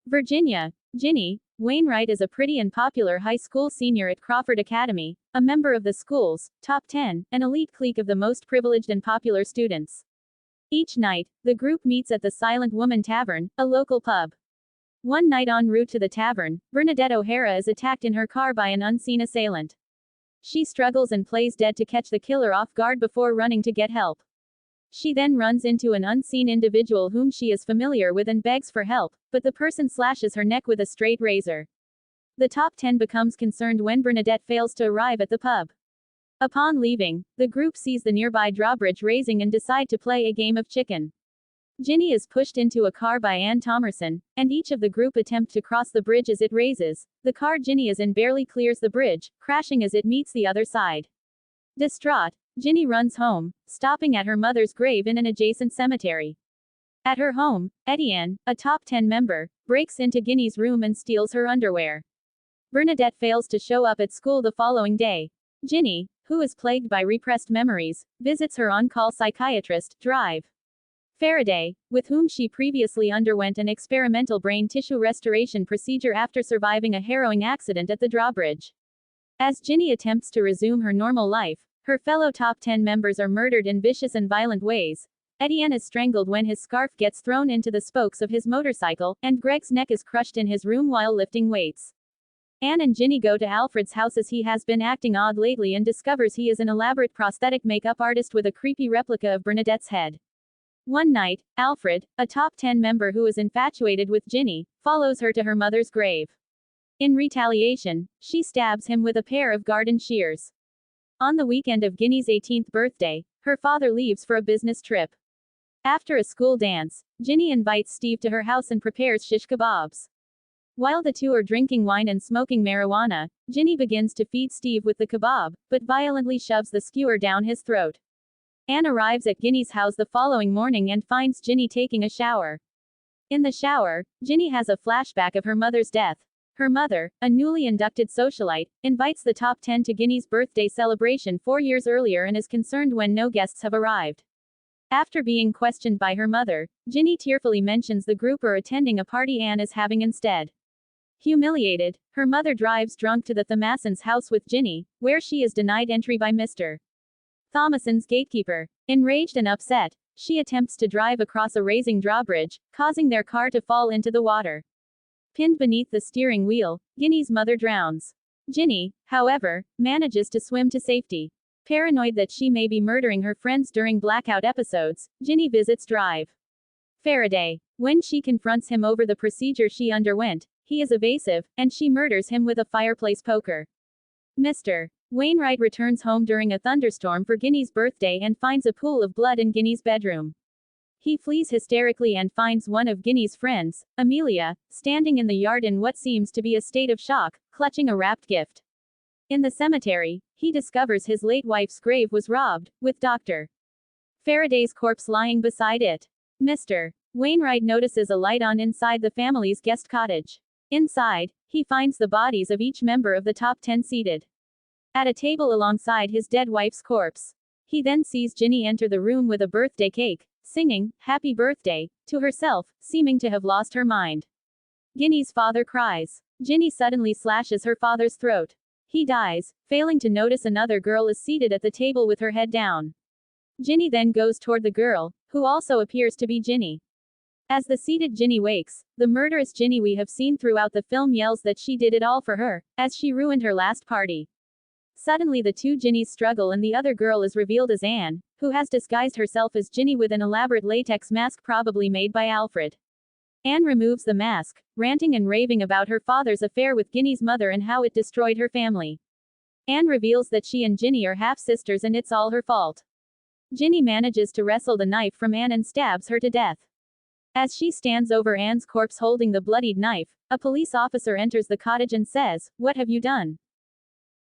Virginia. Ginny Wainwright is a pretty and popular high school senior at Crawford Academy, a member of the school's top 10, an elite clique of the most privileged and popular students. Each night, the group meets at the Silent Woman Tavern, a local pub. One night en route to the tavern, Bernadette O'Hara is attacked in her car by an unseen assailant. She struggles and plays dead to catch the killer off guard before running to get help. She then runs into an unseen individual whom she is familiar with and begs for help, but the person slashes her neck with a straight razor. The top 10 becomes concerned when Bernadette fails to arrive at the pub. Upon leaving, the group sees the nearby drawbridge raising and decide to play a game of chicken. Ginny is pushed into a car by Ann Thomerson, and each of the group attempt to cross the bridge as it raises. The car Ginny is in barely clears the bridge, crashing as it meets the other side. Distraught, Ginny runs home, stopping at her mother's grave in an adjacent cemetery. At her home, Etienne, a top 10 member, breaks into Ginny's room and steals her underwear. Bernadette fails to show up at school the following day. Ginny, who is plagued by repressed memories, visits her on-call psychiatrist, Drive Faraday, with whom she previously underwent an experimental brain tissue restoration procedure after surviving a harrowing accident at the drawbridge. As Ginny attempts to resume her normal life, her fellow top 10 members are murdered in vicious and violent ways. Etienne is strangled when his scarf gets thrown into the spokes of his motorcycle, and Greg's neck is crushed in his room while lifting weights. Anne and Ginny go to Alfred's house as he has been acting odd lately and discovers he is an elaborate prosthetic makeup artist with a creepy replica of Bernadette's head. One night, Alfred, a top 10 member who is infatuated with Ginny, follows her to her mother's grave. In retaliation, she stabs him with a pair of garden shears. On the weekend of Ginny's 18th birthday, her father leaves for a business trip. After a school dance, Ginny invites Steve to her house and prepares shish kebabs. While the two are drinking wine and smoking marijuana, Ginny begins to feed Steve with the kebab, but violently shoves the skewer down his throat. Anne arrives at Ginny's house the following morning and finds Ginny taking a shower. In the shower, Ginny has a flashback of her mother's death. Her mother, a newly inducted socialite, invites the top 10 to Ginny's birthday celebration 4 years earlier and is concerned when no guests have arrived. After being questioned by her mother, Ginny tearfully mentions the group are attending a party Anne is having instead. Humiliated, her mother drives drunk to the Thomassons' house with Ginny, where she is denied entry by Mr. Thomasson's gatekeeper. Enraged and upset, she attempts to drive across a raising drawbridge, causing their car to fall into the water. Pinned beneath the steering wheel, Ginny's mother drowns. Ginny, however, manages to swim to safety. Paranoid that she may be murdering her friends during blackout episodes, Ginny visits Drive Faraday. When she confronts him over the procedure she underwent, he is evasive, and she murders him with a fireplace poker. Mr. Wainwright returns home during a thunderstorm for Ginny's birthday and finds a pool of blood in Ginny's bedroom. He flees hysterically and finds one of Ginny's friends, Amelia, standing in the yard in what seems to be a state of shock, clutching a wrapped gift. In the cemetery, he discovers his late wife's grave was robbed, with Dr. Faraday's corpse lying beside it. Mr. Wainwright notices a light on inside the family's guest cottage. Inside, he finds the bodies of each member of the top 10 seated at a table alongside his dead wife's corpse. He then sees Ginny enter the room with a birthday cake, singing, "Happy Birthday," to herself, seeming to have lost her mind. Ginny's father cries. Ginny suddenly slashes her father's throat. He dies, failing to notice another girl is seated at the table with her head down. Ginny then goes toward the girl, who also appears to be Ginny. As the seated Ginny wakes, the murderous Ginny we have seen throughout the film yells that she did it all for her, as she ruined her last party. Suddenly the two Ginnys struggle and the other girl is revealed as Anne, who has disguised herself as Ginny with an elaborate latex mask probably made by Alfred. Anne removes the mask, ranting and raving about her father's affair with Ginny's mother and how it destroyed her family. Anne reveals that she and Ginny are half-sisters and it's all her fault. Ginny manages to wrestle the knife from Anne and stabs her to death. As she stands over Anne's corpse holding the bloodied knife, a police officer enters the cottage and says, "What have you done?"